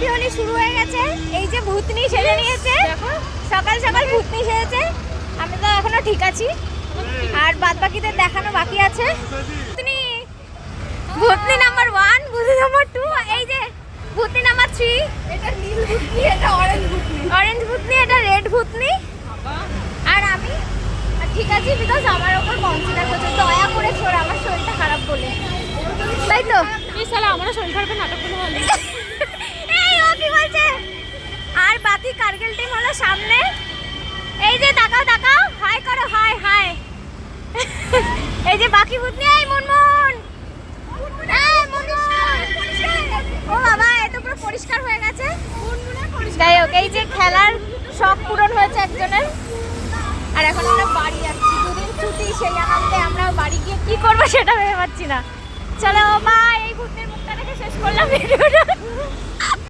Happy Holi শুরু হয়ে গেছে। এই যে ভূতনি সেজে নিয়েছে, সকাল সকাল ভূতনি সেজেছে। আমি তো এখনো ঠিক আছি, আর বাদ বাকিদের দেখানো বাকি আছে। ভূতনি ভূতনি নাম্বার 1, ভূতনি নাম্বার 2, এই যে ভূতনি নাম্বার 3। এটা নীল ভূতনি, এটা অরেঞ্জ ভূতনি। অরেঞ্জ ভূতনি, এটা রেড ভূতনি। আর আমি ঠিক আছি, বিকজ আমার ওপর কনসিডার করছে, দয়া করে ছোড় আমার শরীরটা খারাপ বলে, তাই তো? এই শালা আমারও শরীর খারাপের নাটকগুলো হলো। এই ও কি বলছে? আর বাকি কারগিল টিম হলো সামনে। এই যে তাকাও তাকাও, হাই করো, হাই হাই। এই যে বাকি ভূতনি, এই মুনমুন, এই মুনমুন। ও বাবা, এত পুরো পরিষ্কার হয়ে গেছে। যাই হোক, এই যে খেলার শখ পূরণ হয়েছে একজনের। আর এখন আমরা বাড়ি যাচ্ছি, দুদিন ছুটি, সেই আনন্দে আমরাও বাড়ি গিয়ে কি করবো সেটা ভেবে পাচ্ছি না। চলো বাই, এই ভূতের মুখটা দেখে শেষ করলাম ভিডিওটা।